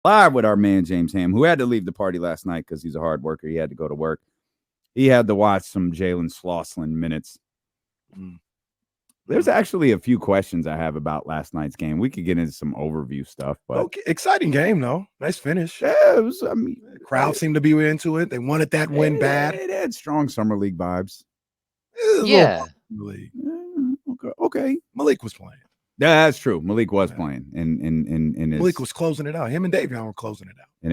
Live with our man James Ham, who had to leave the party last night because he's a hard worker. He had to go to work. He had to watch some Jalen Slauson minutes. There's actually a few questions I have about last night's game. We could get into some overview stuff, but exciting game though. Nice finish. Yeah, it was. I mean, the crowd seemed to be into it. They wanted that win bad. It had strong summer league vibes. Yeah. League. Okay. Malik was playing. Yeah, that's true. Malik was playing, and Malik was closing it out. Him and Davion were closing it out. And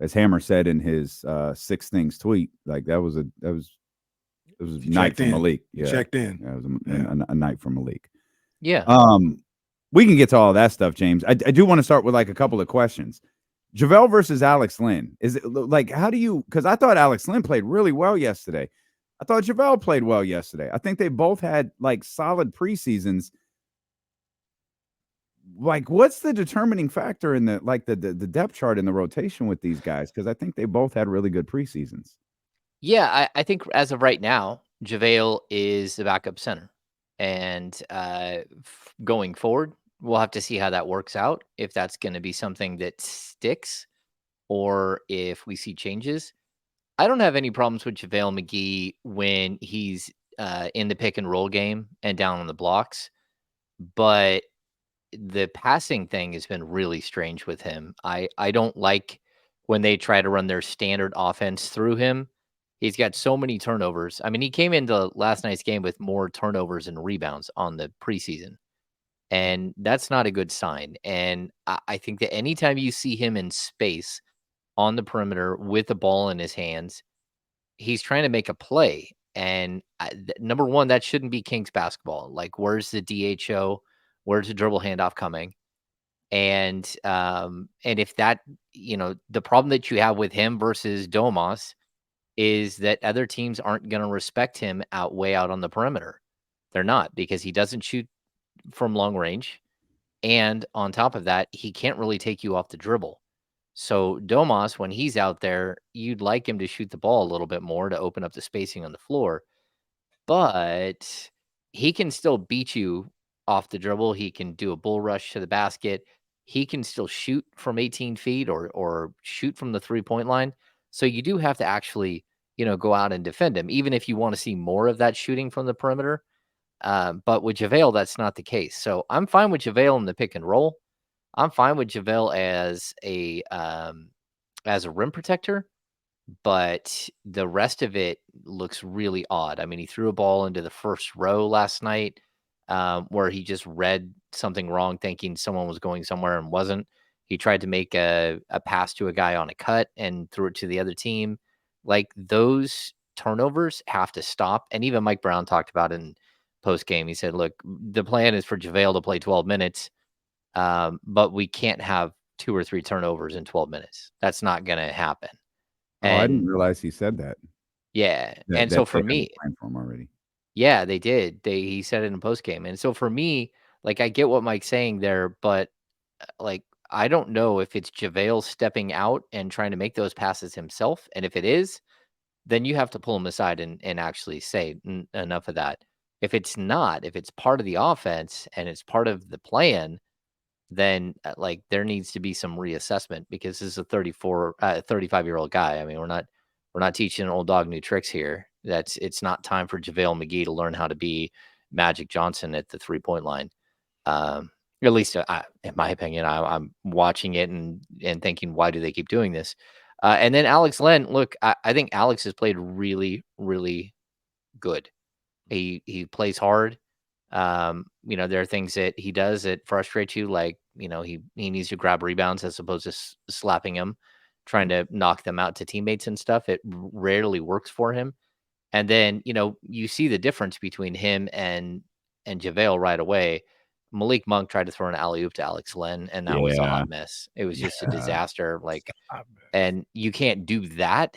as Hammer said in his Six Things tweet, like it was a night for Malik. Yeah, checked in. Yeah, it was a night for Malik. Yeah. We can get to all that stuff, James. I do want to start with like a couple of questions. JaVale versus Alex Len. Is it like how do you? Because I thought Alex Len played really well yesterday. I thought JaVale played well yesterday. I think they both had like solid preseasons. Like, what's the determining factor in the depth chart in the rotation with these guys? Because I think they both had really good preseasons. Yeah, I think as of right now, JaVale is the backup center. And going forward, we'll have to see how that works out. If that's going to be something that sticks or if we see changes. I don't have any problems with JaVale McGee when he's in the pick and roll game and down on the blocks. But the passing thing has been really strange with him. I don't like when they try to run their standard offense through him. He's got so many turnovers. I mean, he came into last night's game with more turnovers and rebounds on the preseason. And that's not a good sign. And I think that anytime you see him in space on the perimeter with the ball in his hands, he's trying to make a play. And number one, that shouldn't be Kings basketball. Like, where's the DHO? Where's the dribble handoff coming? And if that, the problem that you have with him versus Domas is that other teams aren't going to respect him way out on the perimeter. They're not, because he doesn't shoot from long range. And on top of that, he can't really take you off the dribble. So Domas, when he's out there, you'd like him to shoot the ball a little bit more to open up the spacing on the floor. But he can still beat you off the dribble. He can do a bull rush to the basket. He can still shoot from 18 feet or shoot from the 3-point line. So you do have to actually, go out and defend him, even if you want to see more of that shooting from the perimeter. But with JaVale, that's not the case. So I'm fine with JaVale in the pick and roll. I'm fine with JaVale as a rim protector, but the rest of it looks really odd. I mean, he threw a ball into the first row last night where he just read something wrong, thinking someone was going somewhere and wasn't. He tried to make a pass to a guy on a cut and threw it to the other team. Like, those turnovers have to stop. And even Mike Brown talked about it in post game. He said, look, the plan is for JaVale to play 12 minutes, but we can't have 2 or 3 turnovers in 12 minutes. That's not going to happen. I didn't realize he said that. Yeah. And so for me, for him already. Yeah, they did. He said it in post game. And so for me, like, I get what Mike's saying there, but like, I don't know if it's JaVale stepping out and trying to make those passes himself. And if it is, then you have to pull him aside and actually say enough of that. If it's not, if it's part of the offense and it's part of the plan, then like, there needs to be some reassessment, because this is a 35-year-old guy. I mean, we're not teaching an old dog new tricks here. It's not time for JaVale McGee to learn how to be Magic Johnson at the 3-point line. At least in my opinion, I'm watching it and thinking, why do they keep doing this? And then Alex Len, look, I think Alex has played really, really good. He plays hard. There are things that he does that frustrate you. Like, he needs to grab rebounds as opposed to slapping them, trying to knock them out to teammates and stuff. It rarely works for him. And then, you see the difference between him and JaVale right away. Malik Monk tried to throw an alley-oop to Alex Len, and that was a hot mess. It was just a disaster. Like, and you can't do that,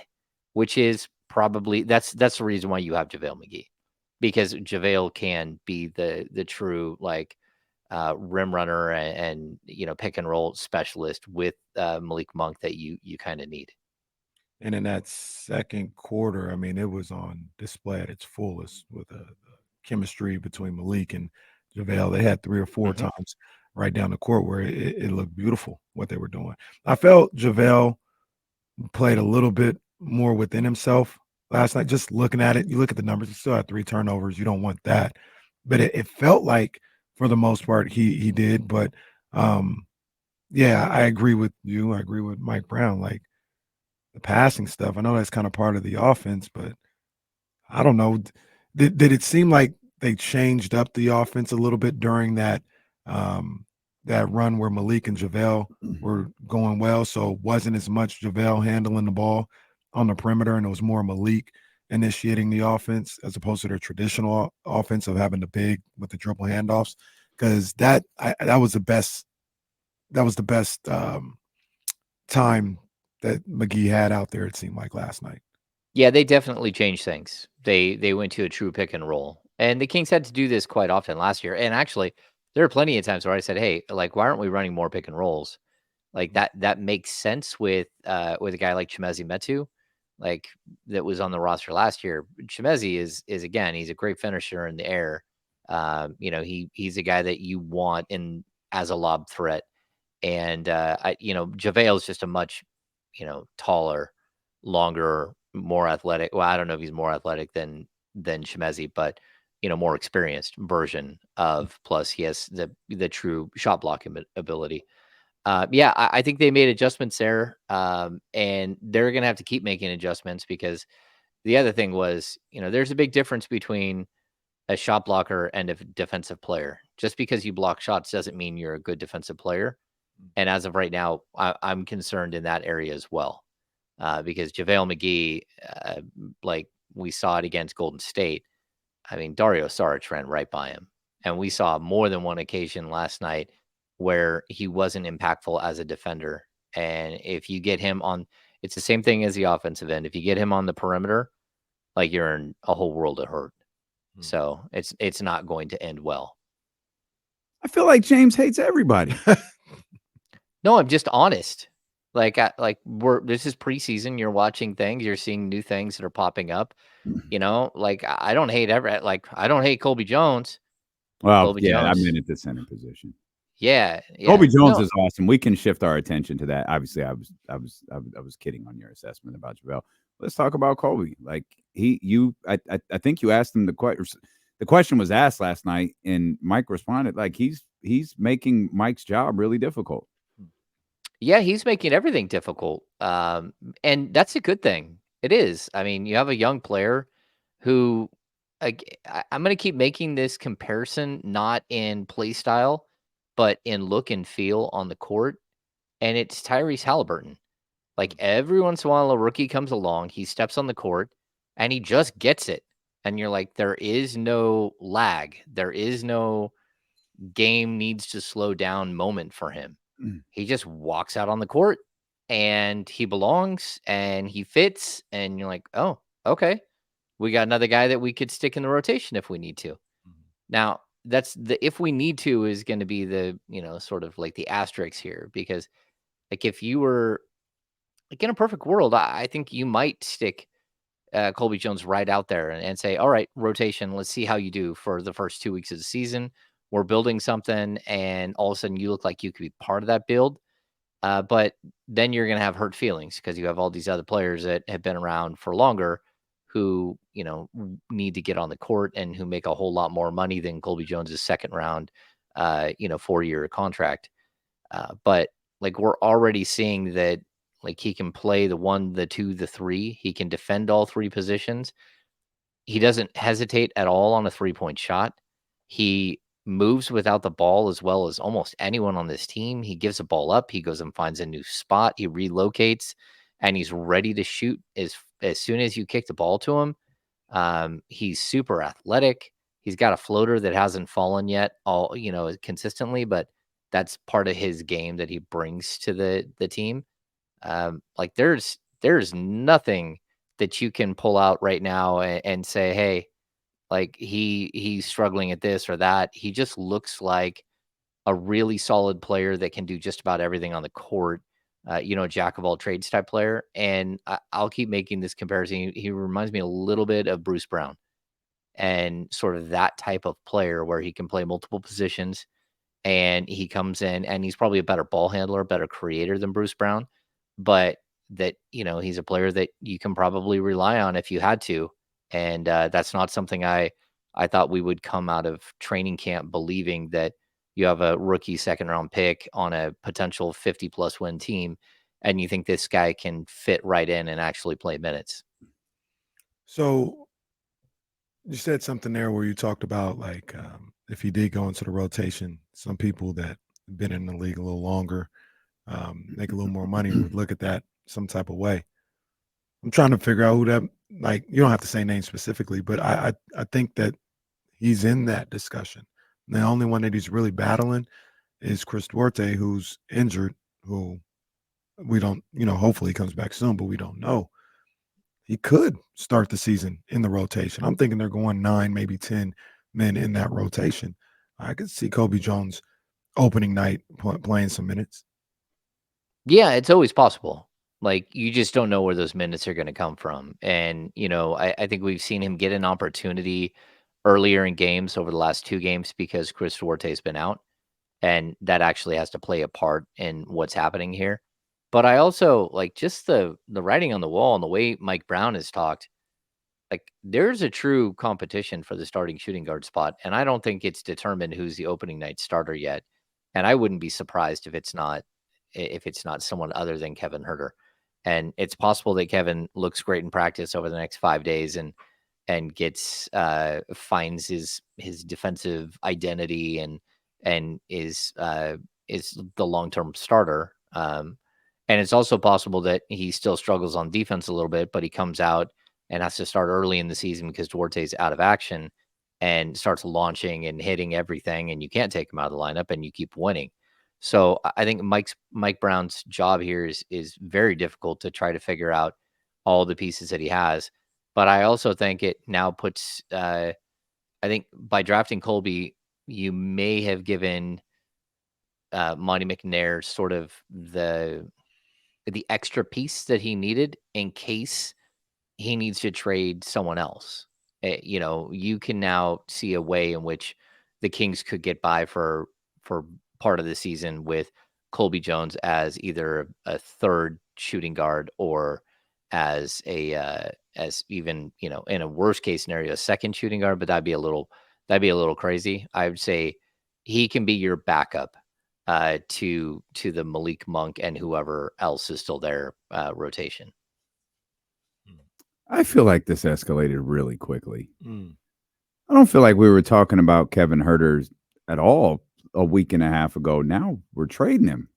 which is probably that's the reason why you have JaVale McGee, because JaVale can be the true like rim runner and pick and roll specialist with Malik Monk that you kind of need. And in that second quarter, I mean, it was on display at its fullest with the chemistry between Malik and JaVale. They had 3 or 4 times right down the court where it looked beautiful what they were doing. I felt JaVale played a little bit more within himself last night. Just looking at it, you look at the numbers, he still had 3 turnovers. You don't want that. But it felt like for the most part he did. But yeah, I agree with you. I agree with Mike Brown. Like the passing stuff. I know that's kind of part of the offense, but I don't know. Did it seem like they changed up the offense a little bit during that run where Malik and JaVale were going well? So it wasn't as much JaVale handling the ball on the perimeter, and it was more Malik initiating the offense as opposed to their traditional offense of having the big with the dribble handoffs. Because that was the best. That was the best time that McGee had out there. It seemed like last night. Yeah, they definitely changed things. They went to a true pick and roll. And the Kings had to do this quite often last year. And actually, there are plenty of times where I said, "Hey, like why aren't we running more pick and rolls?" Like that makes sense with a guy like Chimezi Metu, like that was on the roster last year. Chimezi is again, he's a great finisher in the air. He's a guy that you want in as a lob threat. And JaVale is just a much, taller, longer, more athletic. Well, I don't know if he's more athletic than Chimezi, but more experienced version of. Plus, he has the true shot blocking ability. Yeah, I think they made adjustments there, and they're gonna have to keep making adjustments because the other thing was, there's a big difference between a shot blocker and a defensive player. Just because you block shots doesn't mean you're a good defensive player. And as of right now, I'm concerned in that area as well, because JaVale McGee, like we saw it against Golden State. I mean, Dario Saric ran right by him, and we saw more than one occasion last night where he wasn't impactful as a defender. And if you get him on, it's the same thing as the offensive end. If you get him on the perimeter, like you're in a whole world of hurt. So it's not going to end well. I feel like James hates everybody. No, I'm just honest. Like, this is preseason. You're watching things. You're seeing new things that are popping up. Like I don't hate I don't hate Colby Jones. Well, Colby yeah, I Jones. mean at the center position. Yeah. Colby Jones No, is awesome. We can shift our attention to that. Obviously, I was kidding on your assessment about JaVale. Let's talk about Colby. Like I think you asked him the question. The question was asked last night, and Mike responded like he's making Mike's job really difficult. yeah, he's making everything difficult. And that's a good thing. It is. I mean, you have a young player who, I'm going to keep making this comparison, not in play style, but in look and feel on the court. And it's Tyrese Halliburton. Like every once in a while, a rookie comes along, he steps on the court, and he just gets it. And you're like, there is no lag. There is no game needs to slow down moment for him. He just walks out on the court and he belongs and he fits. And you're like, oh, okay. We got another guy that we could stick in the rotation if we need to. Now, that's the if we need to is going to be the, sort of like the asterisk here because like if you were like in a perfect world, I think you might stick Colby Jones right out there and say, all right, rotation, let's see how you do for the first 2 weeks of the season. We're building something, and all of a sudden you look like you could be part of that build. But then you're going to have hurt feelings because you have all these other players that have been around for longer who, need to get on the court and who make a whole lot more money than Colby Jones's second round, 4-year contract. But like we're already seeing that like he can play the 1, the 2, the 3. He can defend all 3 positions. He doesn't hesitate at all on a 3-point shot. He moves without the ball as well as almost anyone on this team. He gives the ball up. He goes and finds a new spot. He relocates, and he's ready to shoot as soon as you kick the ball to him. He's super athletic. He's got a floater that hasn't fallen yet, all consistently, but that's part of his game that he brings to the team. Like there's nothing that you can pull out right now and say, hey, like he's struggling at this or that. He just looks like a really solid player that can do just about everything on the court. Jack of all trades type player. And I'll keep making this comparison. He reminds me a little bit of Bruce Brown and sort of that type of player where he can play multiple positions and he comes in and he's probably a better ball handler, better creator than Bruce Brown, but that, he's a player that you can probably rely on if you had to. And that's not something I thought we would come out of training camp believing, that you have a rookie second round pick on a potential 50+ win team, and you think this guy can fit right in and actually play minutes. So you said something there where you talked about if he did go into the rotation, some people that have been in the league a little longer, make a little more money, would look at that some type of way. I'm trying to figure out who that, you don't have to say names specifically, but I think that he's in that discussion. The only one that he's really battling is Chris Duarte, who's injured, who we don't, hopefully he comes back soon, but we don't know. He could start the season in the rotation. I'm thinking they're going 9, maybe 10 men in that rotation. I could see Colby Jones opening night playing some minutes. Yeah, it's always possible. Like, you just don't know where those minutes are going to come from. And, I think we've seen him get an opportunity earlier in games over the last 2 games because Chris Duarte's been out. And that actually has to play a part in what's happening here. But I also like just the writing on the wall and the way Mike Brown has talked. Like, there's a true competition for the starting shooting guard spot, and I don't think it's determined who's the opening night starter yet. And I wouldn't be surprised if it's not someone other than Kevin Huerter. And it's possible that Kevin looks great in practice over the next 5 days and gets finds his defensive identity and is the long-term starter. And it's also possible that he still struggles on defense a little bit, but he comes out and has to start early in the season because Duarte's out of action and starts launching and hitting everything, and you can't take him out of the lineup and you keep winning. So I think Mike Brown's job here is very difficult to try to figure out all the pieces that he has. But I also think it now puts I think by drafting Colby, you may have given Monty McNair sort of the extra piece that he needed in case he needs to trade someone else. You can now see a way in which the Kings could get by for part of the season with Colby Jones as either a third shooting guard or as as even, in a worst case scenario, a second shooting guard, but that'd be a little crazy. I would say he can be your backup to the Malik Monk and whoever else is still there rotation. I feel like this escalated really quickly. Mm. I don't feel like we were talking about Kevin Huerter at all a week and a half ago. Now we're trading him.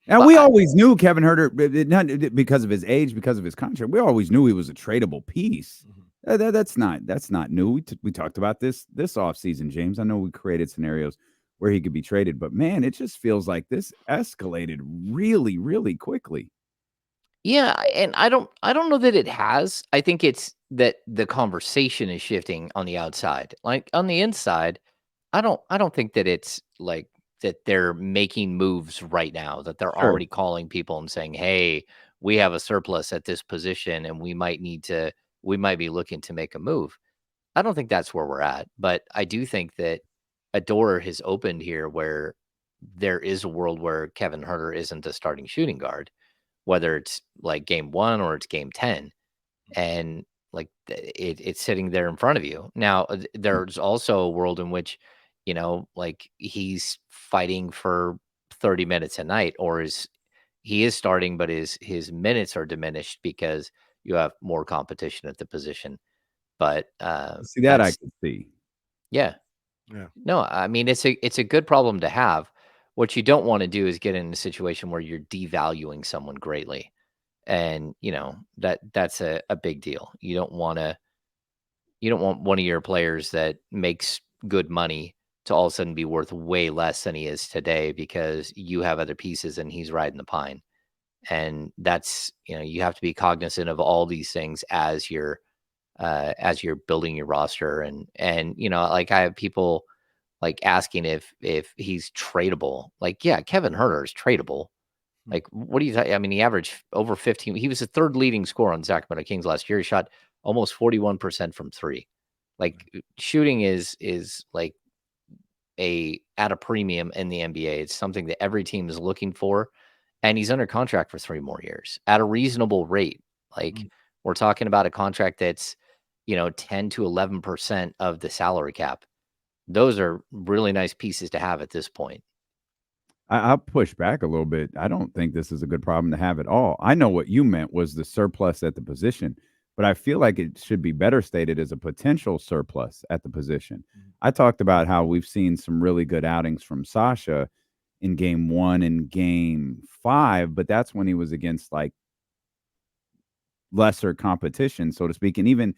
And we always knew Kevin Huerter, not because of his age, because of his contract. We always knew he was a tradable piece. Mm-hmm. That's not new. We talked about this offseason, James. I know we created scenarios where he could be traded, but man, it just feels like this escalated really, really quickly. Yeah, and I don't know that it has. I think it's that the conversation is shifting on the outside. Like, on the inside, I don't think that it's like that they're making moves right now, that they're Sure. already calling people and saying, "Hey, we have a surplus at this position and we might be looking to make a move." I don't think that's where we're at, but I do think that a door has opened here where there is a world where Kevin Huerter isn't a starting shooting guard, whether it's like game 1 or it's game 10. And like it's sitting there in front of you. Now, there's also a world in which, like, he's fighting for 30 minutes a night, or he is starting, but his minutes are diminished because you have more competition at the position. But See, that I could see. yeah. Yeah. No, I mean, it's a good problem to have. What you don't want to do is get in a situation where you're devaluing someone greatly. And, that's a big deal. You don't want one of your players that makes good money to all of a sudden be worth way less than he is today because you have other pieces and he's riding the pine. And that's, you have to be cognizant of all these things as you're building your roster. And like, I have people like asking if he's tradable. Like, yeah, Kevin Huerter is tradable. Like, what do you I mean, he averaged over 15. He was the third leading scorer on Sacramento Kings last year. He shot almost 41% from 3. Like, shooting is like at a premium in the NBA. It's something that every team is looking for, and he's under contract for 3 more years at a reasonable rate. Like, we're talking about a contract that's, 10 to 11% of the salary cap. Those are really nice pieces to have at this point. I'll push back a little bit. I don't think this is a good problem to have at all. I know what you meant was the surplus at the position, but I feel like it should be better stated as a potential surplus at the position. I talked about how we've seen some really good outings from Sasha in game 1 and game 5, but that's when he was against like lesser competition, so to speak. And even,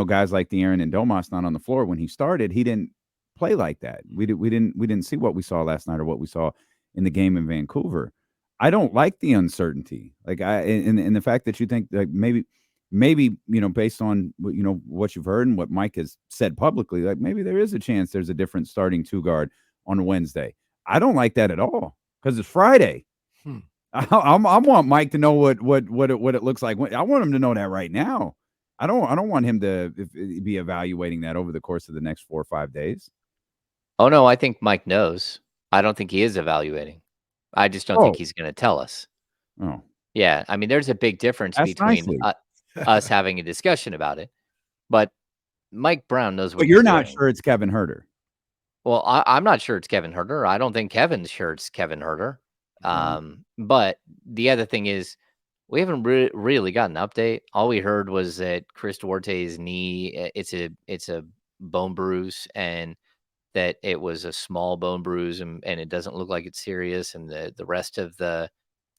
guys like De'Aaron and Domas not on the floor when he started, he didn't play like that. We didn't see what we saw last night or what we saw in the game in Vancouver. I don't like the uncertainty. Like and the fact that you think that maybe, based on what you've heard and what Mike has said publicly, like maybe there is a chance there's a different starting 2 guard on Wednesday. I don't like that at all because it's Friday. I want Mike to know what it looks like. I want him to know that right now. I don't want him to be evaluating that over the course of the next 4 or 5 days. Oh no, I think Mike knows. I don't think he is evaluating. I just don't think he's going to tell us. Oh, yeah. I mean, there's a big difference between us having a discussion about it, but Mike Brown knows what. But you're not sure it's Kevin Huerter. Well, I'm not sure it's Kevin Huerter. I don't think Kevin's sure it's Kevin Huerter. But the other thing is, we haven't really got an update. All we heard was that Chris Duarte's knee, it's a bone bruise, and that it was a small bone bruise, and it doesn't look like it's serious, and the rest of the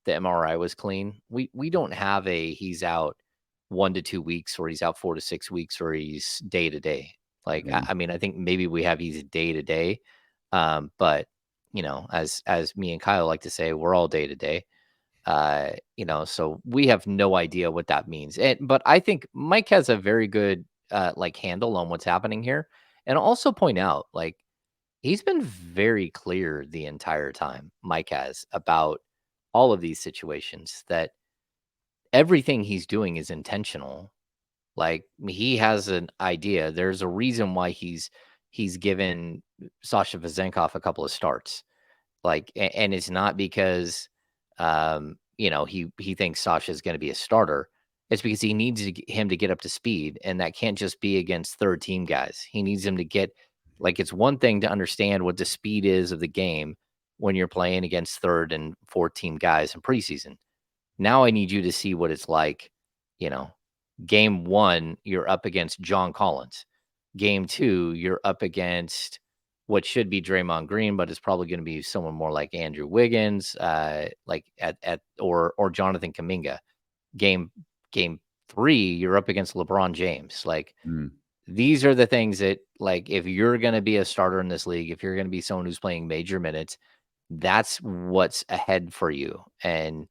MRI was clean. We don't have he's out 1 to 2 weeks, or he's out 4 to 6 weeks, or he's day to day. Like, I mean, I think maybe we have he's day to day, but as me and Kyle like to say, we're all day to day. So we have no idea what that means. But I think Mike has a very good handle on what's happening here. And I'll also point out, like, he's been very clear the entire time, Mike has, about all of these situations, that everything he's doing is intentional. Like, he has an idea. There's a reason why he's given Sasha Vezenkov a couple of starts. Like, and it's not because he thinks Sasha is going to be a starter. It's because he needs him to get up to speed, and that can't just be against third team guys. He needs him to get, like, it's one thing to understand what the speed is of the game when you're playing against third and fourth team guys in preseason. Now I need you to see what it's like, game 1, you're up against John Collins. Game 2, you're up against what should be Draymond Green, but it's probably going to be someone more like Andrew Wiggins, or Jonathan Kuminga. Game 3, you're up against LeBron James. Like, these are the things that, like, if you're going to be a starter in this league, if you're going to be someone who's playing major minutes, that's what's ahead for you. And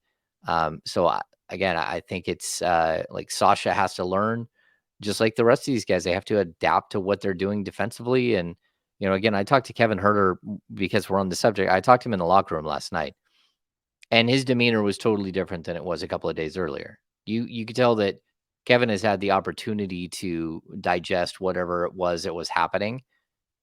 again, I think it's like Sasha has to learn, just like the rest of these guys. They have to adapt to what they're doing defensively. And, again, I talked to Kevin Huerter because we're on the subject. I talked to him in the locker room last night, and his demeanor was totally different than it was a couple of days earlier. You could tell that Kevin has had the opportunity to digest whatever it was that was happening,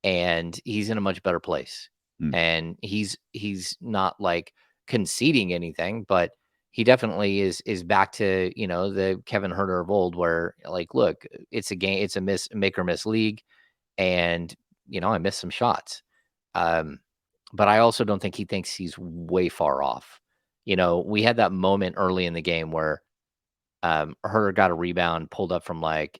and he's in a much better place. And he's not like conceding anything, but he definitely is back to, the Kevin Huerter of old, where, like, look, it's a game, it's a make or miss league, and I missed some shots. But I also don't think he thinks he's way far off. We had that moment early in the game where Huerter got a rebound, pulled up from like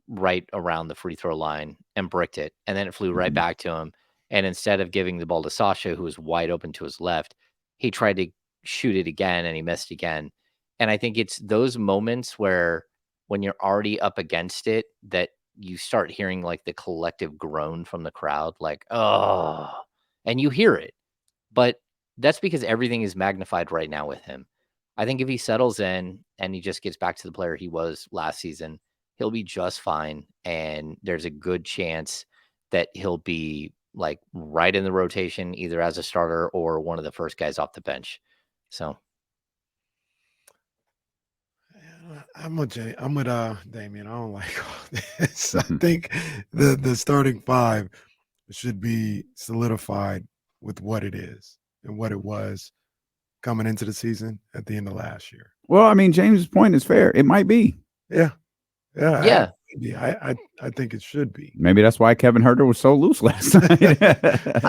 right around the free throw line and bricked it, and then it flew right back to him. And instead of giving the ball to Sasha, who was wide open to his left, he tried to shoot it again, and he missed again. And I think it's those moments where, when you're already up against it, that you start hearing like the collective groan from the crowd, like, oh, and you hear it. But that's because everything is magnified right now with him. I think if he settles in and he just gets back to the player he was last season, he'll be just fine. And there's a good chance that he'll be like right in the rotation, either as a starter or one of the first guys off the bench. So I'm with Damian. I don't like all this. I think the starting 5 should be solidified with what it is and what it was coming into the season at the end of last year. Well, I mean, James's point is fair. It might be. Yeah. Yeah. I think it should be. Maybe that's why Kevin Huerter was so loose last night.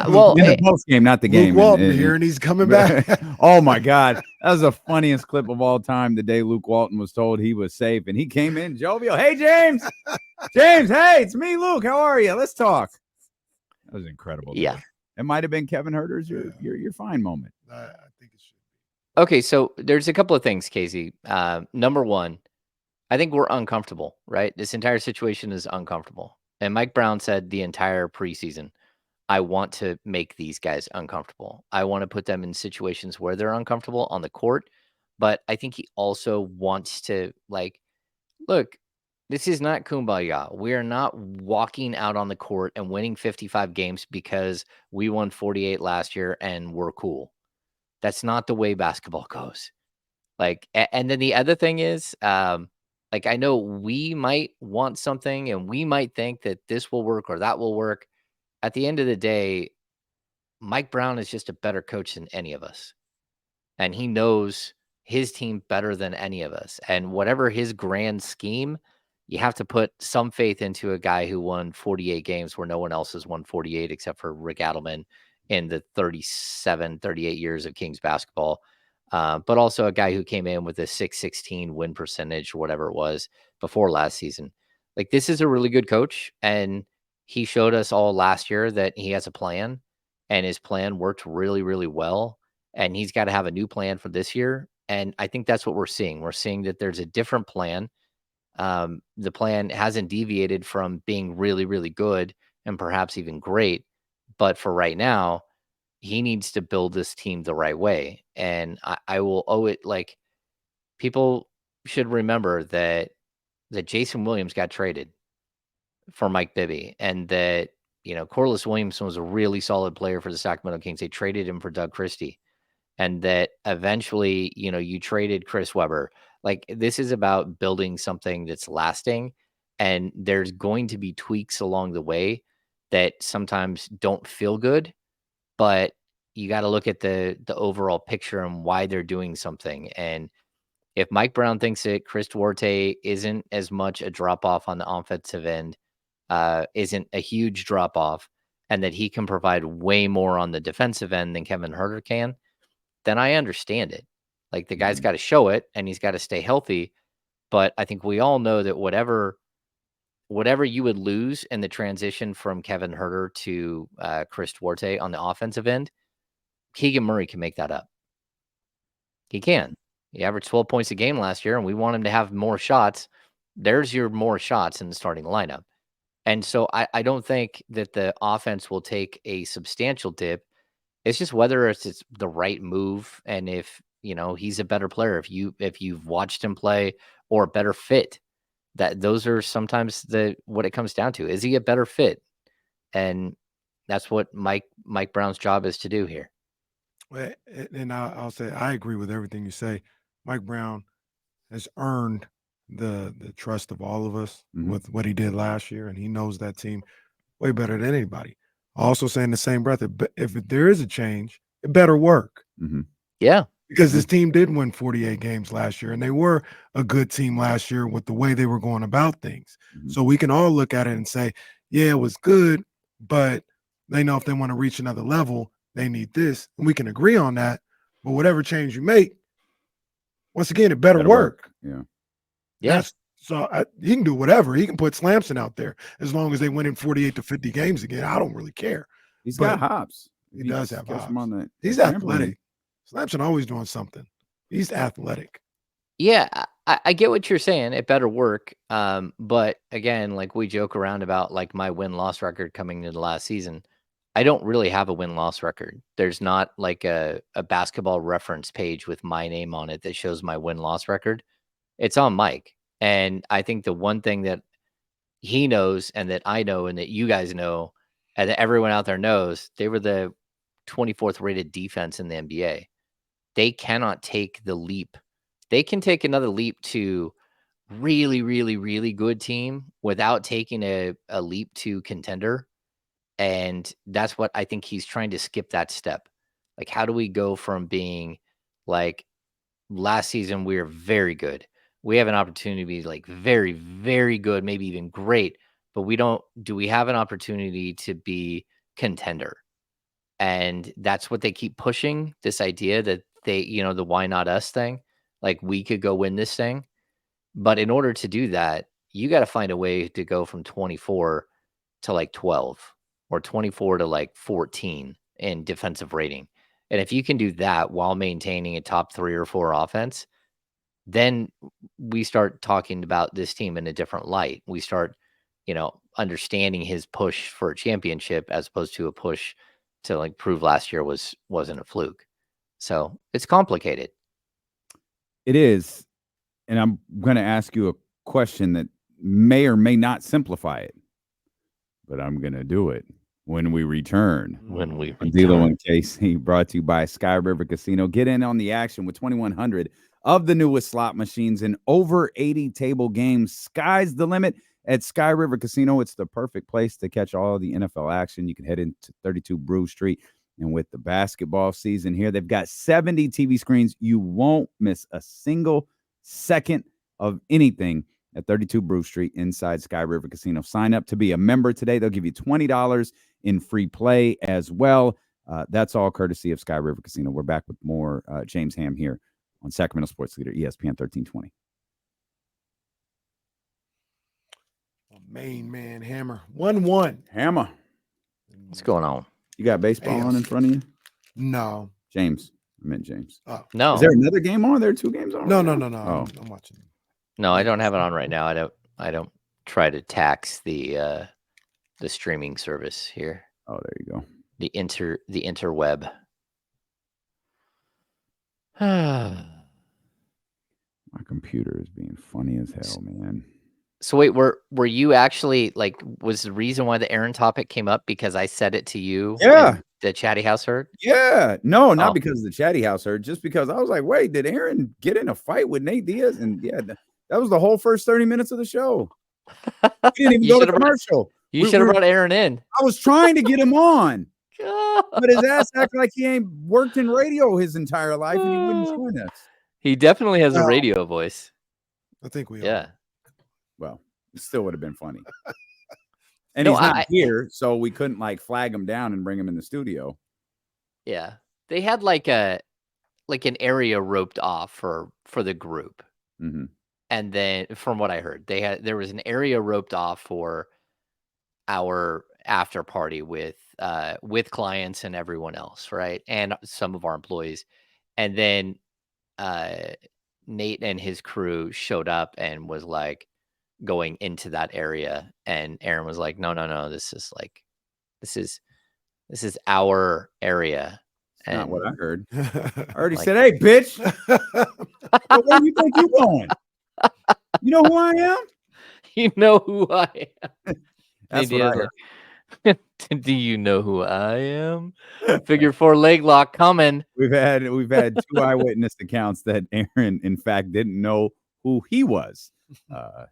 Well, in the post game, not the game. Luke Walton here, and he's coming back. Oh my God, that was the funniest clip of all time. The day Luke Walton was told he was safe, and he came in jovial. Hey, James, hey, it's me, Luke. How are you? Let's talk. That was incredible. Yeah. Dude. It might have been Kevin Huerter's your fine moment. I think it should be. Okay, so there's a couple of things, Casey. Number one, I think we're uncomfortable, right? This entire situation is uncomfortable. And Mike Brown said the entire preseason, I want to make these guys uncomfortable. I want to put them in situations where they're uncomfortable on the court. But I think he also wants to, like, look, this is not kumbaya. We are not walking out on the court and winning 55 games because we won 48 last year and we're cool. That's not the way basketball goes. Like, and then the other thing is, like, I know we might want something and we might think that this will work or that will work. At the end of the day, Mike Brown is just a better coach than any of us. And he knows his team better than any of us. And whatever his grand scheme, you have to put some faith into a guy who won 48 games where no one else has won 48 except for Rick Adelman in the 38 years of Kings basketball. But also a guy who came in with a 616 win percentage or whatever it was before last season. Like, this is a really good coach. And he showed us all last year that he has a plan, and his plan worked really, really well. And he's got to have a new plan for this year. And I think that's what we're seeing. We're seeing that there's a different plan. The plan hasn't deviated from being really, really good and perhaps even great. But for right now, he needs to build this team the right way. And I will owe it. Like, people should remember that Jason Williams got traded for Mike Bibby, and that, Corliss Williamson was a really solid player for the Sacramento Kings. They traded him for Doug Christie, and that eventually, you traded Chris Webber. Like, this is about building something that's lasting, and there's going to be tweaks along the way that sometimes don't feel good, but you got to look at the overall picture and why they're doing something. And if Mike Brown thinks that Chris Duarte isn't as much a drop off on the offensive end, isn't a huge drop off, and that he can provide way more on the defensive end than Kevin Huerter can, then I understand it. Like, the guy's got to show it, and he's got to stay healthy. But I think we all know that whatever you would lose in the transition from Kevin Huerter to Chris Duarte on the offensive end, Keegan Murray can make that up. He can. He averaged 12 points a game last year, and we want him to have more shots. There's your more shots in the starting lineup. And so I don't think that the offense will take a substantial dip. It's just whether it's the right move, and if, he's a better player, if you've watched him play, or a better fit. That those are sometimes what it comes down to. Is he a better fit? And that's what Mike Brown's job is to do here. Well, and I'll say I agree with everything you say. Mike Brown has earned the trust of all of us with what he did last year, and he knows that team way better than anybody. Also, saying the same breath, if there is a change, it better work. Yeah, because this team did win 48 games last year, and they were a good team last year with the way they were going about things. So we can all look at it and say, yeah, it was good, but they know if they want to reach another level, they need this. And we can agree on that. But whatever change you make, once again, it better work. Yeah. Yes. So he can do whatever. He can put Slamson out there as long as they win in 48 to 50 games again. I don't really care. He's got hops. He does have hops. He's trampoline. athletic. Slamson always doing something. He's athletic. Yeah, I get what you're saying. It better work. But again, like, we joke around about, like, my win-loss record coming into the last season. I don't really have a win-loss record. There's not like a basketball reference page with my name on it that shows my win-loss record. It's on Mike. And I think the one thing that he knows, and that I know, and that you guys know, and that everyone out there knows, they were the 24th rated defense in the NBA. They cannot take the leap. They can take another leap to really, really, really good team without taking a leap to contender. And that's what I think he's trying to skip that step. Like, how do we go from being like last season, we were very good. We have an opportunity to be like very, very good, maybe even great, but do we have an opportunity to be contender? And that's what they keep pushing, this idea that the why not us thing, like we could go win this thing. But in order to do that, you got to find a way to go from 24 to like 12 or 24 to like 14 in defensive rating. And if you can do that while maintaining a top 3 or 4 offense, then we start talking about this team in a different light. We start, understanding his push for a championship as opposed to a push to like prove last year wasn't a fluke. So it's complicated. It is. And I'm going to ask you a question that may or may not simplify it, but I'm going to do it when we return. D'Lo and Casey, brought to you by Sky River Casino. Get in on the action with 2,100 of the newest slot machines and over 80 table games. Sky's the limit at Sky River Casino. It's the perfect place to catch all of the NFL action. You can head into 32 Brew Street. And with the basketball season here, they've got 70 TV screens. You won't miss a single second of anything at 32 Brew Street inside Sky River Casino. Sign up to be a member today. They'll give you $20 in free play as well. That's all courtesy of Sky River Casino. We're back with more James Ham here on Sacramento Sports Leader, ESPN 1320. Main man, Hammer. 1-1. Hammer. What's going on? You got baseball on in front of you? No. James. I meant James. Oh. No. Is there another game on? There are 2 games on? No. Oh. I'm watching. No, I don't have it on right now. I don't try to tax the streaming service here. Oh, there you go. The interweb. My computer is being funny as hell, man. So wait, were you actually like, was the reason why the Aaron topic came up because I said it to you? Yeah. The Chatty House heard? Yeah. No, not because of the Chatty House heard, just because I was like, wait, did Aaron get in a fight with Nate Diaz? And yeah, that was the whole first 30 minutes of the show. We didn't even go to commercial. You should have brought Aaron in. I was trying to get him on. But his ass acted like he ain't worked in radio his entire life and he wouldn't join us. He definitely has a radio voice. I think we Yeah. Well, it still would have been funny. And he's not here, so we couldn't like flag him down and bring him in the studio. Yeah. They had like an area roped off for the group. Mm-hmm. And then from what I heard, there was an area roped off for our after party with clients and everyone else, right? And some of our employees. And then Nate and his crew showed up and was like going into that area, and Aaron was like, no, this is our area. That's not what I heard. I already Like- said, hey, bitch, where do you think you're going? You know who I am? You know who I am. That's what I heard. Do you know who I am? Figure 4 leg lock coming. We've had 2 eyewitness accounts that Aaron, in fact, didn't know who he was.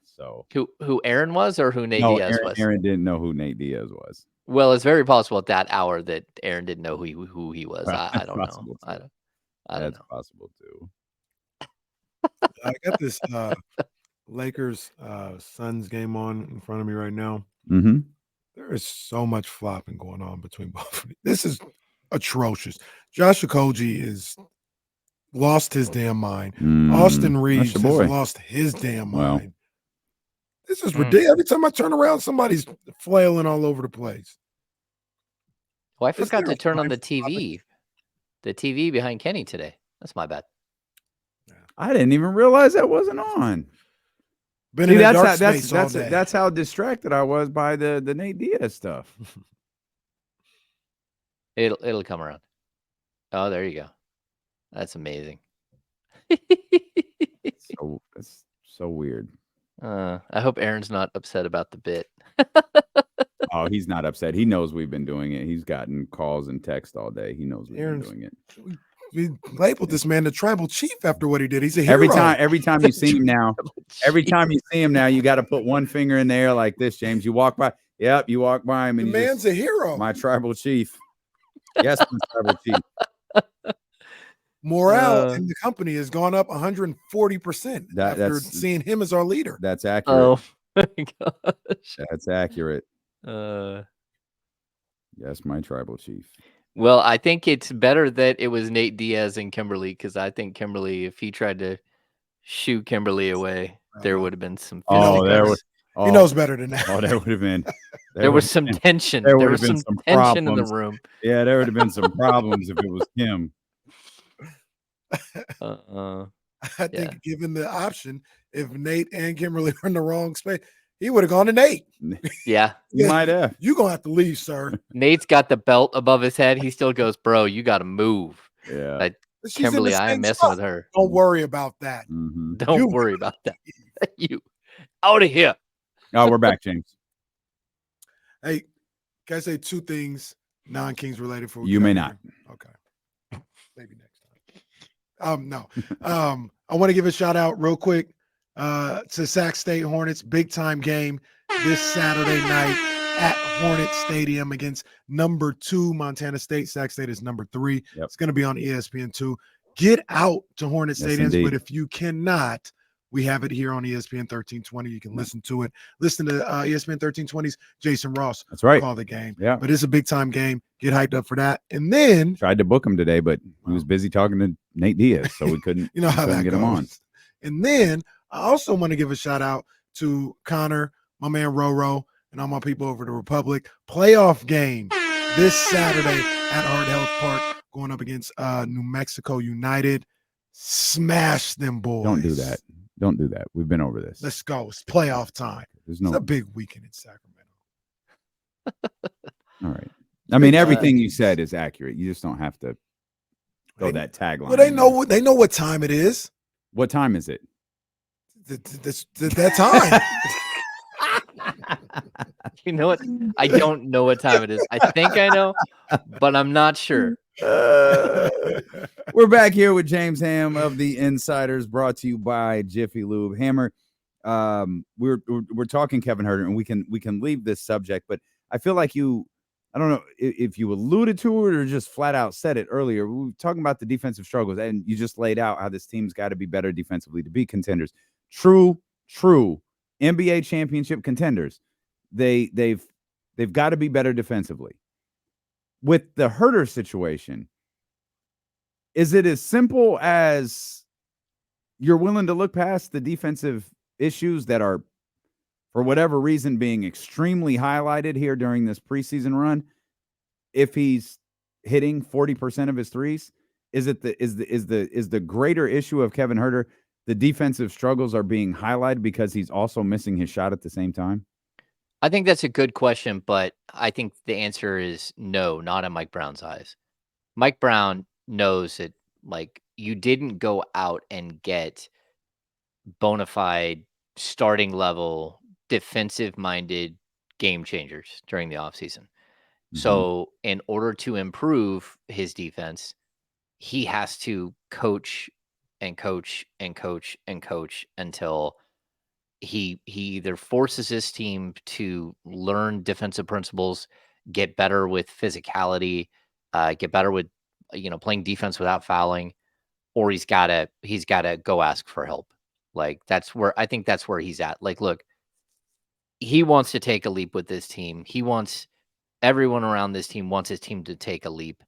So who Aaron was or who Nate Diaz was? Aaron didn't know who Nate Diaz was. Well, it's very possible at that hour that Aaron didn't know who he was. I don't know. I don't That's know. possible too. I got this Lakers Suns game on in front of me right now. Mm-hmm. There is so much flopping going on between both of them. This is atrocious. Josh Okogie is lost his damn mind. Austin Reeves has lost his damn mind. This is ridiculous. Every time I turn around, somebody's flailing all over the place. Well, I forgot to turn on the TV. The TV behind Kenny today. That's my bad. I didn't even realize that wasn't on. Been in a dark space all day. That's how distracted I was by the Nate Diaz stuff. It'll come around. Oh, there you go. That's amazing. It's so weird. I hope Aaron's not upset about the bit. Oh, he's not upset. He knows we've been doing it. He's gotten calls and texts all day. He knows we've been doing it. We labeled this man the tribal chief after what he did. He's a hero. Every time you see him now, you got to put one finger in the air like this, James. You walk by, Yep, you walk by him The and man's a hero. my tribal chief. Yes, my tribal chief. Morale in the company has gone up 140% after seeing him as our leader. That's accurate. Oh my gosh. That's accurate. Uh, Yes, my tribal chief. well, I think it's better that it was Nate Diaz and Kimberly, because I think Kimberly, if he tried to shoo Kimberly away, there would have been some fisticuffs. He knows better than that. Oh, there would have been. There was some tension. There There would was have been some some tension in the problems. room. Yeah, there would have been some problems if it was Kim. I think given the option, if Nate and Kimberly were in the wrong space, he would have gone to Nate. Yeah. You might have. You're going to have to leave, sir. Nate's got the belt above his head. He still goes, bro, you got to move. Yeah. Kimberly, I am messing with her. Don't worry about that. Mm-hmm. Don't worry about that. You out of here. Oh, we're back, James. Hey, can I say two things non-Kings related for you may not. Okay. Maybe next time. No. I want to give a shout out real quick to Sac State Hornets. Big time game this Saturday night at Hornet Stadium against number 2 Montana State. Sac State is number 3. Yep. It's going to be on ESPN2. Get out to Hornet Stadiums, indeed. but if you cannot, we have it here on ESPN 1320. You can listen to it. Listen to ESPN 1320's Jason Ross. That's right. Call the game. Yeah. But it's a big time game. Get hyped up for that. And then tried to book him today, but he was busy talking to Nate Diaz, so we couldn't. You know how that get goes. him on. And then I also want to give a shout out to Connor, my man Roro, and all my people over the Republic. Playoff game this Saturday at Hard Health Park, going up against New Mexico United. Smash them boys. Don't do that. Don't do that. We've been over this. Let's go. It's playoff time. It's a big weekend in Sacramento. All right. I mean, everything you said is accurate. You just don't have to throw that tagline. Well, they know what time it is. What time is it? That time. You know what? I don't know what time it is. I think I know, but I'm not sure. We're back here with James Ham of the Insiders, brought to you by Jiffy Lube. Hammer, we're talking Kevin Huerter, and we can leave this subject, but I feel like I don't know if you alluded to it or just flat out said it earlier. We were talking about the defensive struggles, and you just laid out how this team's got to be better defensively to be contenders. True NBA championship contenders. They've got to be better defensively. With the Huerter situation, is it as simple as you're willing to look past the defensive issues that are, for whatever reason, being extremely highlighted here during this preseason run? If he's hitting 40% of his threes, is the greater issue of Kevin Huerter the defensive struggles are being highlighted because he's also missing his shot at the same time? I think that's a good question, but I think the answer is no, not in Mike Brown's eyes. Mike Brown knows that, like, you didn't go out and get bona fide starting level defensive minded game changers during the offseason. So in order to improve his defense, he has to coach and coach and coach and coach until he either forces his team to learn defensive principles, get better with physicality, get better with playing defense without fouling, or he's gotta go ask for help. Like, I think that's where he's at. Like, look, he wants to take a leap with this team. Everyone around this team wants his team to take a leap,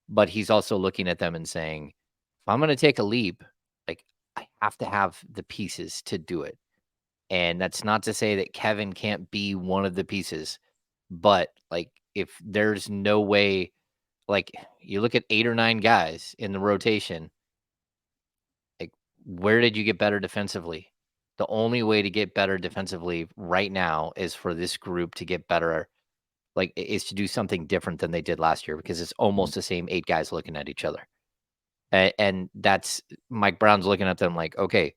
but he's also looking at them and saying, if I'm going to take a leap, like, I have to have the pieces to do it. And that's not to say that Kevin can't be one of the pieces, but, like, if there's no way, like, you look at 8 or 9 guys in the rotation, like, where did you get better defensively? The only way to get better defensively right now is for this group to get better, like, is to do something different than they did last year, because it's almost the same 8 guys looking at each other. And that's Mike Brown's looking at them like, okay,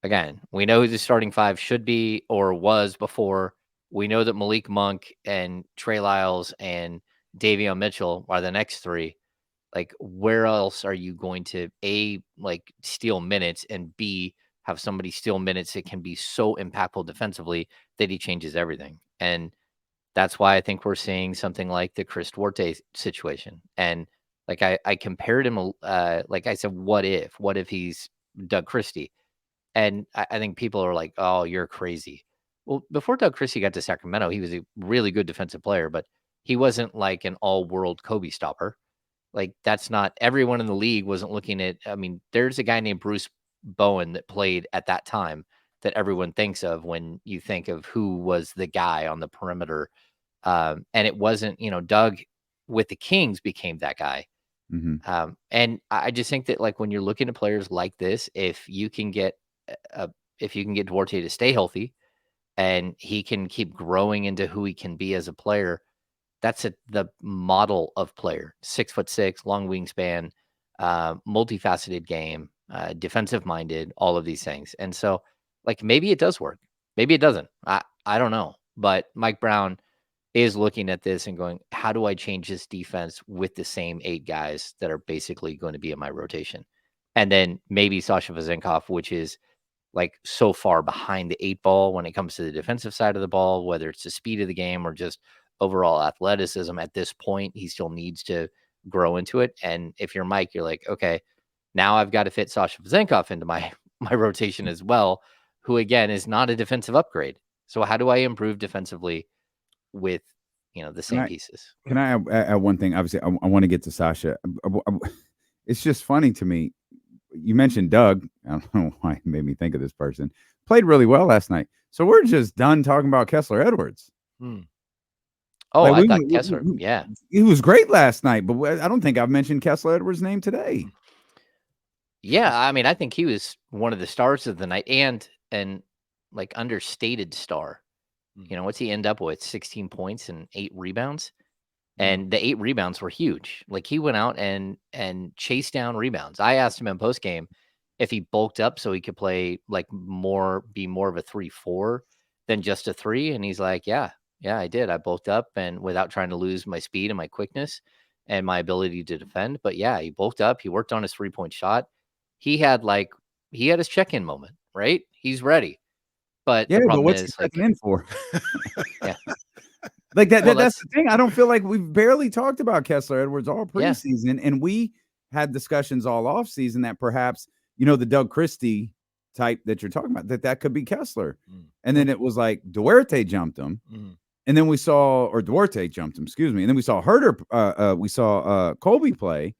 again, we know who the starting 5 should be or was before. We know that Malik Monk and Trey Lyles and Davion Mitchell are the next 3. Like, where else are you going to, A, like, steal minutes, and B, have somebody steal minutes that can be so impactful defensively that he changes everything? And That's why I think we're seeing something like the Chris Duarte situation. And like I compared him, like I said, what if he's Doug Christie? And I think people are like, oh, you're crazy. Well, before Doug Christie got to Sacramento, he was a really good defensive player, but he wasn't like an all world Kobe stopper. Like that's not everyone in the league wasn't looking at. I mean, there's a guy named Bruce Bowen that played at that time that everyone thinks of when you think of who was the guy on the perimeter. And it wasn't, Doug with the Kings became that guy. Mm-hmm. And I just think that like when you're looking at players like this, if you can get Duarte to stay healthy and he can keep growing into who he can be as a player, that's the model of player. 6'6", long wingspan, multifaceted game, defensive minded, all of these things. And so like maybe it does work. Maybe it doesn't. I don't know. But Mike Brown is looking at this and going, how do I change this defense with the same 8 guys that are basically going to be in my rotation? And then maybe Sasha Vezenkov, which is like so far behind the 8 ball when it comes to the defensive side of the ball, whether it's the speed of the game or just overall athleticism at this point, he still needs to grow into it. And if you're Mike, you're like, okay, now I've got to fit Sasha Vezenkov into my rotation as well, who again is not a defensive upgrade. So how do I improve defensively with the same pieces? Can I add one thing? Obviously, I want to get to Sasha. It's just funny to me. You mentioned Doug. I don't know why it made me think of this person. Played really well last night. So we're just done talking about Kessler Edwards. Oh, like I thought Kessler. Yeah, he was great last night, but I don't think I've mentioned Kessler Edwards' name today. Yeah, I mean, I think he was one of the stars of the night, and like understated star. What's he end up with? 16 points and 8 rebounds. And the 8 rebounds were huge. Like he went out and chased down rebounds. I asked him in post game if he bulked up so he could play like be more of a 3-4 than just a 3. And he's like, yeah, I did. I bulked up and without trying to lose my speed and my quickness and my ability to defend. But yeah, he bulked up. He worked on his 3-point shot. He had his check-in moment, right? He's ready. But the problem what's is he checking in for? Yeah. Like that, that's the thing. I don't feel like we've barely talked about Kessler Edwards all preseason, and we had discussions all off season that perhaps the Doug Christie type that you're talking about that could be Kessler, and then it was like Duarte jumped him, and then we saw Duarte jumped him, excuse me, and then we saw Herter, we saw Colby play,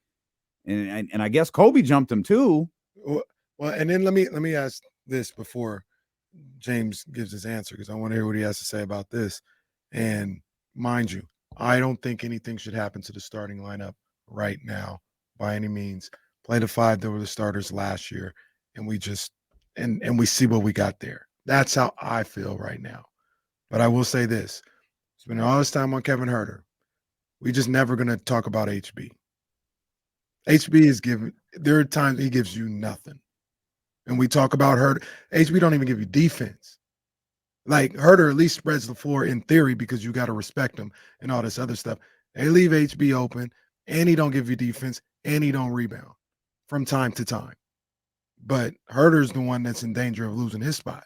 and I guess Colby jumped him too. Well, and then let me ask this before James gives his answer because I want to hear what he has to say about this. And mind you, I don't think anything should happen to the starting lineup right now by any means. Play the 5 that were the starters last year, and we just and we see what we got there. That's how I feel right now. But I will say this: spending all this time on Kevin Herter, we just never going to talk about HB. HB is given. There are times he gives you nothing, and we talk about Herter. HB don't even give you defense. Like Herter at least spreads the floor in theory because you got to respect him and all this other stuff. They leave HB open, and he don't give you defense, and he don't rebound from time to time. But Herter's the one that's in danger of losing his spot.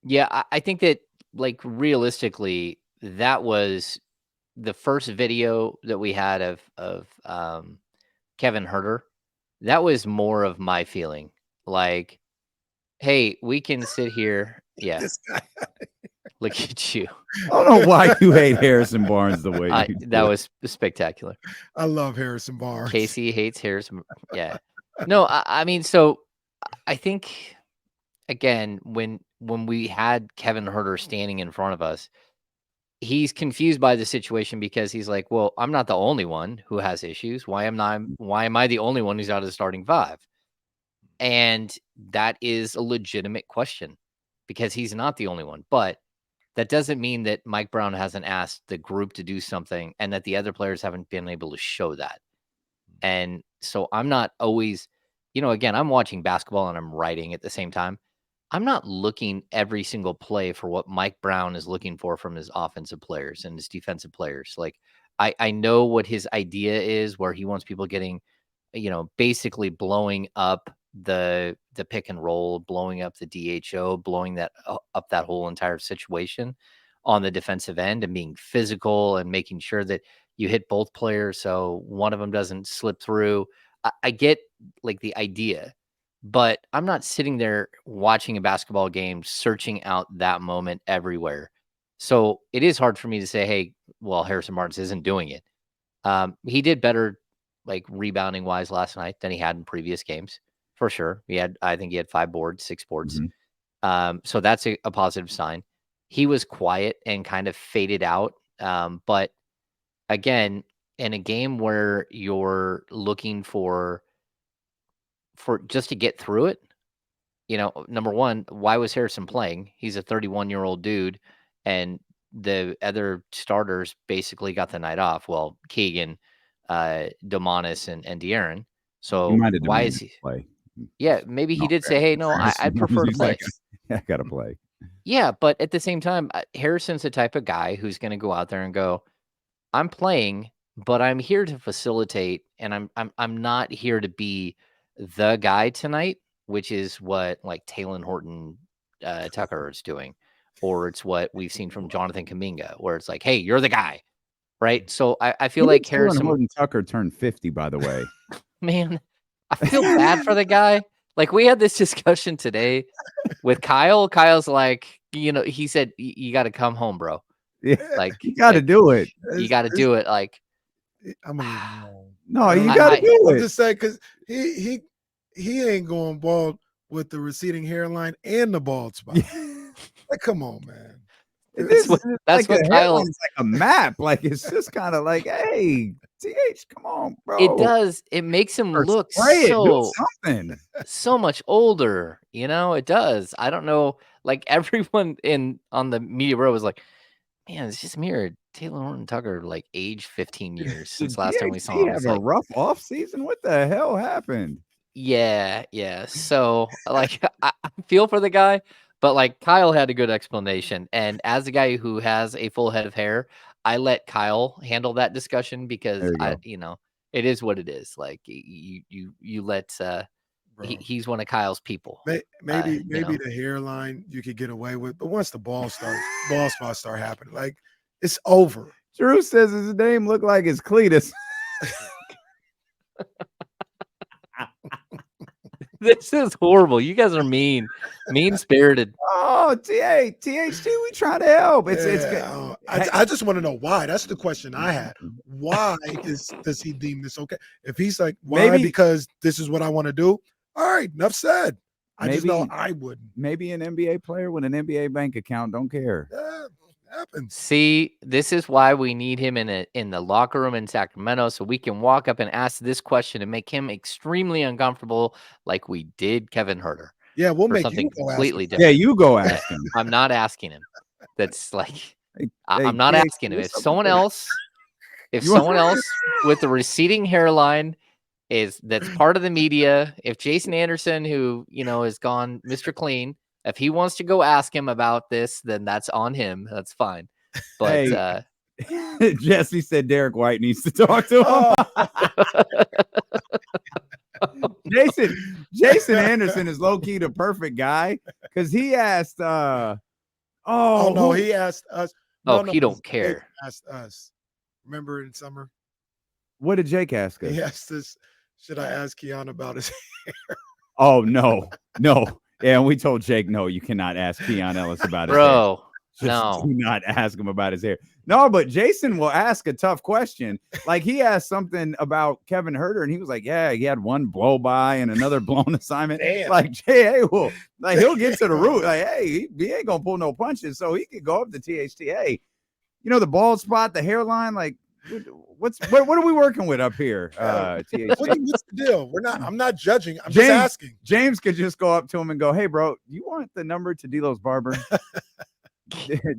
Yeah, I think that like realistically, that was the first video that we had of Kevin Herter. That was more of my feeling. Like, hey, we can sit here. Yeah. This guy. Look at you. I don't know why you hate Harrison Barnes the way you do. That was spectacular. I love Harrison Barnes. Casey hates Harrison. Yeah. No, I mean, so I think again, when we had Kevin Herter standing in front of us, he's confused by the situation because he's like, well, I'm not the only one who has issues. Why am I the only one who's out of the starting 5? And that is a legitimate question because he's not the only one. But that doesn't mean that Mike Brown hasn't asked the group to do something and that the other players haven't been able to show that. And so I'm not always, again, I'm watching basketball and I'm writing at the same time. I'm not looking every single play for what Mike Brown is looking for from his offensive players and his defensive players. Like I know what his idea is where he wants people getting, basically blowing up the pick and roll, blowing up the DHO, blowing that up that whole entire situation. on the defensive end and being physical and making sure that you hit both players so one of them doesn't slip through. I get like the idea, but I'm not sitting there watching a basketball game searching out that moment everywhere. So it is hard for me to say, hey, well, Harrison Barnes isn't doing it. He did better, like rebounding wise last night than he had in previous games, for sure. I think he had 5 boards, 6 boards. So that's a positive sign. He was quiet and kind of faded out. But again, in a game where you're looking for just to get through it, number one, why was Harrison playing? He's a 31-year-old dude, and the other starters basically got the night off. Well, Keegan, Domantas, and De'Aaron. He So might have why demanded is he? to play. Yeah, maybe he No, did say, "Hey, no, I'd prefer to He's play." like, I gotta play. Yeah, but at the same time, Harrison's the type of guy who's going to go out there and go, "I'm playing, but I'm here to facilitate, and I'm not here to be the guy tonight," which is what like Talen Horton Tucker is doing, or it's what we've seen from Jonathan Kuminga, where it's like, "Hey, you're the guy," right? So I feel like Harrison Horton Tucker turned 50, by the way. Man, I feel bad for the guy. Like, we had this discussion today with Kyle. Kyle's like, he said, you got to come home, bro. Yeah, Like, you got to do it. You got to do it. Like, I mean, no, you got to do I'm it. just saying because he ain't going bald with the receding hairline and the bald spot. Like, come on, man. That's what Kyle. It's like a map. Like, it's just kind of like, hey, TH, come on, bro. It does. It makes him look so much older. It does. I don't know. Like, everyone on the media row was like, man, it's just mirrored. Talen Horton Tucker, like, aged 15 years since last time we saw him. Have a rough off season. What the hell happened? Yeah. So, like, I feel for the guy, but like Kyle had a good explanation. And as a guy who has a full head of hair, I let Kyle handle that discussion because it is what it is. Like, you let he's one of Kyle's people. Maybe the hairline you could get away with, but once the ball spots start happening, like, it's over. Drew says his name looked like his Cletus. This is horrible. You guys are mean-spirited. Oh, THT, we try to help. It's good. I just want to know why. That's the question I had. Why does he deem this okay? If he's like, why? Because this is what I want to do. All right, enough said. I just know I wouldn't. Maybe an NBA player with an NBA bank account don't care. Yeah, happens. See, this is why we need him in the locker room in Sacramento, so we can walk up and ask this question and make him extremely uncomfortable, like we did Kevin Huerter. Yeah, we'll make something you go completely different. Yeah, you go ask him. I'm not asking him. That's like, I'm not asking him. If someone else with the receding hairline that's part of the media, if Jason Anderson, who is gone Mr. Clean, if he wants to go ask him about this, then that's on him. That's fine. But Jesse said Derek White needs to talk to him. Jason Anderson is low key the perfect guy because he asked. He asked us. He don't care. He asked us. Remember in summer? What did Jake ask us? He asked us, should I ask Keon about his hair? Oh no. Yeah, and we told Jake, no, you cannot ask Keon Ellis about his hair. Bro, do not ask him about his hair. No, but Jason will ask a tough question. Like, he asked something about Kevin Huerter, and he was like, yeah, he had one blow by and another blown assignment. Damn. Like, Jay, like, he'll get to the root. Like, hey, he ain't gonna pull no punches, so he could go up to THTA. The bald spot, the hairline, like, what are we working with up here? What's the deal? I'm not judging. I'm just asking. James could just go up to him and go, hey, bro, you want the number to D'Lo's barber?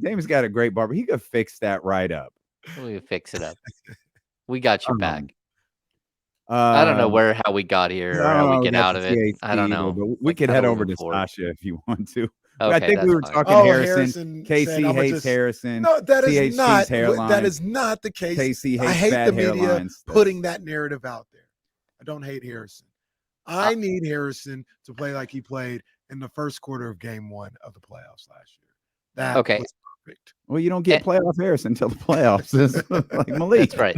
James got a great barber. He could fix that right up. We fix it up. We got your back. I don't know how we got here or how we get out of it. I don't know. But we could head over to Sasha if you want to. Okay, I think we were talking Harrison. KC hates Harrison. No, that is not. Hairline. That is not the case. KC hates I hate bad the media hairlines. putting that narrative out there. I don't hate Harrison. I need Harrison to play like he played in the first quarter of Game 1 of the playoffs last year. That was perfect. Well, you don't get playoff Harrison until the playoffs. It's like Malik. That's right.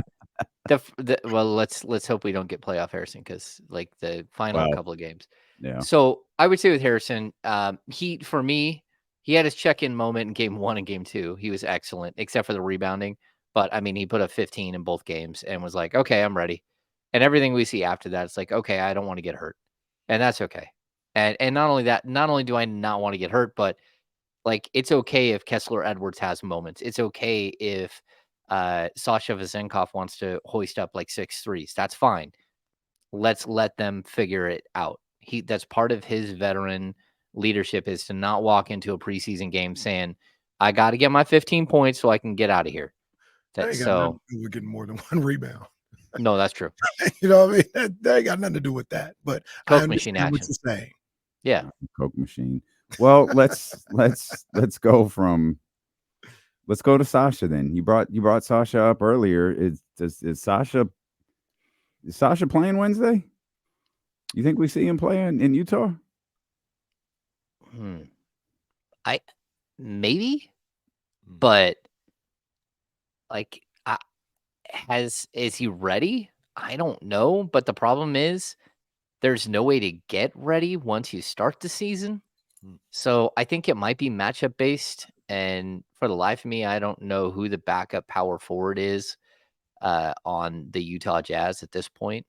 Well, let's hope we don't get playoff Harrison because like the final couple of games. Yeah. So I would say with Harrison, for me, he had his check-in moment in game 1 and game 2. He was excellent, except for the rebounding. But I mean, he put up 15 in both games and was like, okay, I'm ready. And everything we see after that, it's like, okay, I don't want to get hurt. And that's okay. And not only that, not only do I not want to get hurt, but like it's okay if Kessler Edwards has moments. It's okay if Sasha Vezenkov wants to hoist up like 6 threes. That's fine. Let's let them figure it out. That's part of his veteran leadership is to not walk into a preseason game saying, I got to get my 15 points so I can get out of here. That ain't got nothing to do with getting more than one rebound. No, that's true. You know what I mean? That ain't got nothing to do with that. But Coke I machine understand what action. you're saying. Yeah. Coke machine. Well, let's go to Sasha then. You brought Sasha up earlier. Is Sasha playing Wednesday? You think we see him playing in Utah? Maybe, but like is he ready? I don't know, but the problem is there's no way to get ready once you start the season. So I think it might be matchup based. And for the life of me, I don't know who the backup power forward is on the Utah Jazz at this point.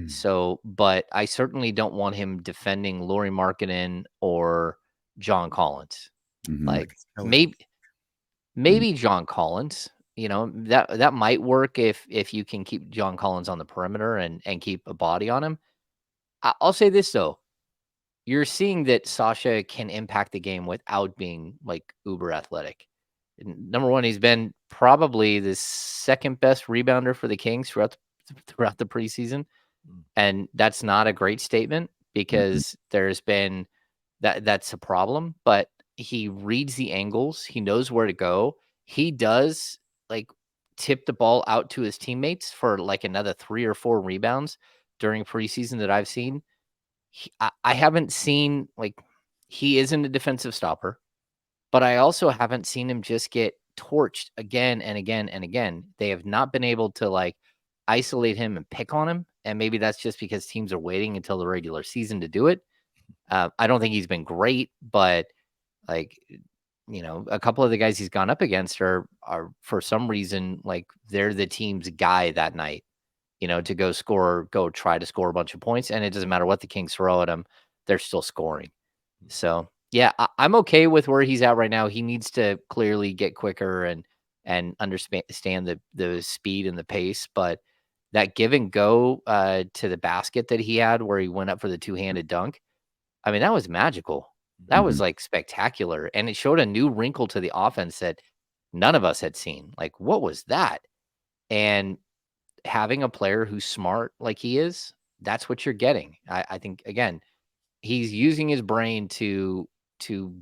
So, but I certainly don't want him defending Lauri Markkanen or John Collins. Like maybe John Collins. You know, that might work if you can keep John Collins on the perimeter and keep a body on him. I'll say this though. You're seeing that Sasha can impact the game without being like uber athletic. Number one, he's been probably the second best rebounder for the Kings throughout the preseason. And that's not a great statement because there's been that's a problem, but he reads the angles. He knows where to go. He does like tip the ball out to his teammates for like another 3 or 4 rebounds during preseason that I've seen. I haven't seen like he isn't a defensive stopper, but I also haven't seen him just get torched again and again and again. They have not been able to like isolate him and pick on him. And maybe that's just because teams are waiting until the regular season to do it. I don't think he's been great, but like, you know, a couple of the guys he's gone up against are for some reason, like they're the team's guy that night, you know, to go try to score a bunch of points. And it doesn't matter what the Kings throw at him, they're still scoring. So yeah, I'm okay with where he's at right now. He needs to clearly get quicker and understand the speed and the pace, but that give and go to the basket that he had where he went up for the 2-handed dunk, I mean, that was magical. That was like spectacular. And it showed a new wrinkle to the offense that none of us had seen. Like, what was that? And having a player who's smart like he is, that's what you're getting. I think, again, he's using his brain to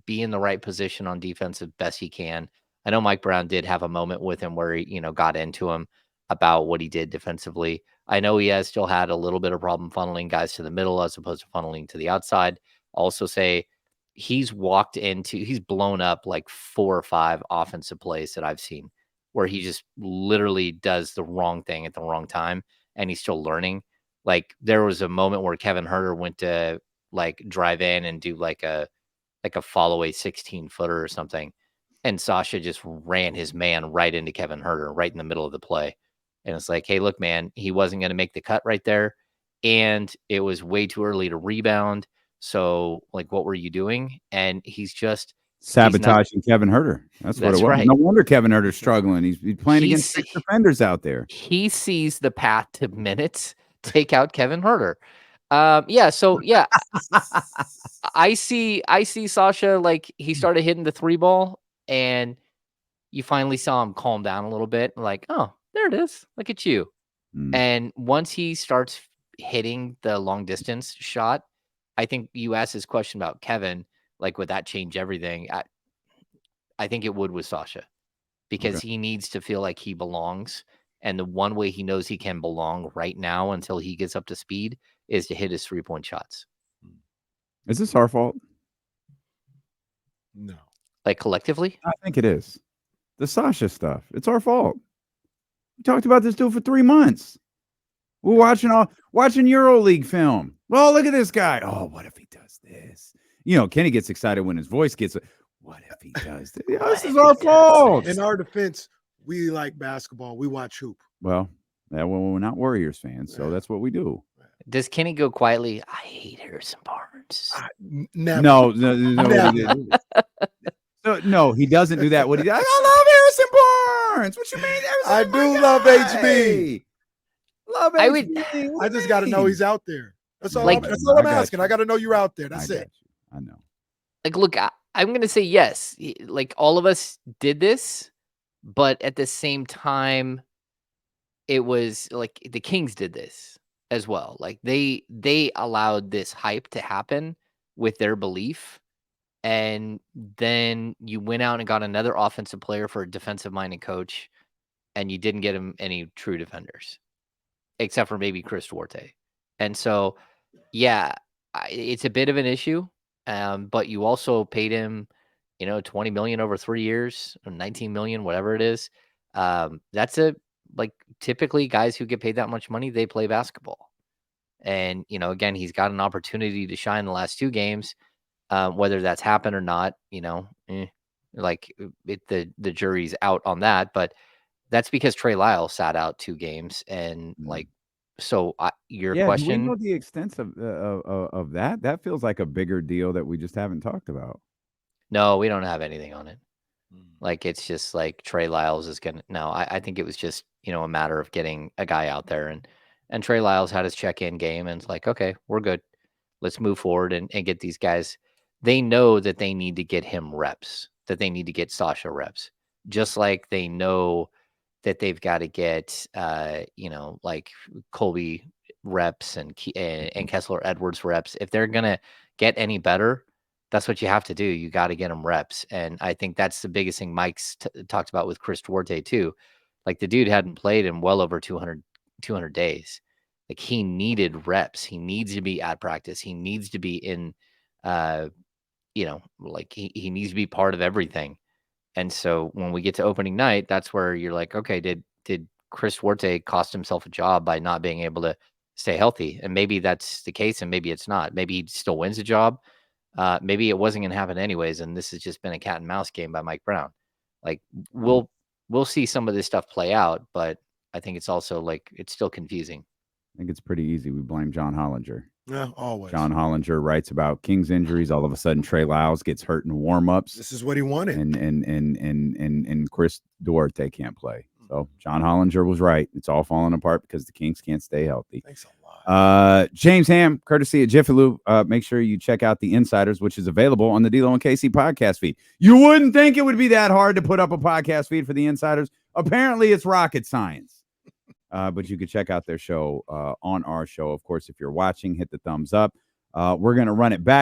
be in the right position on defense as best he can. I know Mike Brown did have a moment with him where he, you know, got into him about what he did defensively. I know he has still had a little bit of problem funneling guys to the middle as opposed to funneling to the outside. Also say he's blown up like 4 or 5 offensive plays that I've seen where he just literally does the wrong thing at the wrong time and he's still learning. Like there was a moment where Kevin Huerter went to like drive in and do like a follow a 16-footer or something. And Sasha just ran his man right into Kevin Huerter right in the middle of the play. And it's like, hey, look, man, he wasn't going to make the cut right there. And it was way too early to rebound. So, like, what were you doing? And he's just sabotaging Kevin Huerter. That's what it was. Right. No wonder Kevin Huerter's struggling. He's playing against 6 defenders out there. He sees the path to minutes. Take out Kevin Huerter. Yeah. So yeah, I see Sasha like he started hitting the 3 ball, and you finally saw him calm down a little bit. Like, oh, there it is. Look at you. And once he starts hitting the long distance shot, I think you asked this question about Kevin, like, would that change everything? I think it would with Sasha because he needs to feel like he belongs. And the one way he knows he can belong right now until he gets up to speed is to hit his 3-point shots. Is this our fault? No. like collectively? I think it is. The Sasha stuff. It's our fault. We talked about this dude for 3 months. We're watching EuroLeague film. Well, look at this guy. Oh, what if he does this? Kenny gets excited when his voice gets. What if he does this? This is our fault. In our defense, we like basketball. We watch hoop. Well, we're not Warriors fans, so that's what we do. Does Kenny go quietly? I hate Harrison Barnes. Never. No. No, he doesn't do that. What he does? I love Harrison Barnes. What you mean? I do love HB. Love HB. I just got to know he's out there. That's all. Like, that's all I'm asking. I got to know you're out there. That's it. I know. Like, look, I'm going to say yes. Like, all of us did this, but at the same time, it was like the Kings did this as well. Like, they allowed this hype to happen with their belief. And then you went out and got another offensive player for a defensive-minded coach, and you didn't get him any true defenders, except for maybe Chris Duarte. And so, yeah, it's a bit of an issue, but you also paid him, $20 million over 3 years, or $19 million, whatever it is. That's typically guys who get paid that much money, they play basketball. And, again, he's got an opportunity to shine the last 2 games. Whether that's happened or not, the jury's out on that. But that's because Trey Lyle sat out 2 games, and your question. Do we know the extent of that? That feels like a bigger deal that we just haven't talked about. No, we don't have anything on it. Like, it's just like Trey Lyles is gonna. No, I think it was just a matter of getting a guy out there, and Trey Lyles had his check-in game, and it's like, okay, we're good. Let's move forward and get these guys. They know that they need to get him reps, that they need to get Sasha reps, just like they know that they've got to get, like Colby reps and Kessler Edwards reps. If they're going to get any better, that's what you have to do. You got to get them reps. And I think that's the biggest thing Mike's talked about with Chris Duarte too. Like, the dude hadn't played in well over 200 days. Like, he needed reps. He needs to be at practice. He needs to be in, he needs to be part of everything. And so when we get to opening night, that's where you're like, okay, did Chris Duarte cost himself a job by not being able to stay healthy? And maybe that's the case, and maybe it's not. Maybe he still wins the job. Maybe it wasn't going to happen anyways, and this has just been a cat and mouse game by Mike Brown. Like, we'll see some of this stuff play out, but I think it's also it's still confusing. I think it's pretty easy. We blame John Hollinger. Yeah, always. John Hollinger writes about Kings injuries. All of a sudden, Trey Lyles gets hurt in warm-ups. This is what he wanted. And Chris Duarte can't play. So John Hollinger was right. It's all falling apart because the Kings can't stay healthy. Thanks a lot. James Ham, courtesy of Jiffy Lube. Make sure you check out The Insiders, which is available on the D-Lo and KC podcast feed. You wouldn't think it would be that hard to put up a podcast feed for The Insiders. Apparently, it's rocket science. But you can check out their show on our show. Of course, if you're watching, hit the thumbs up. We're going to run it back.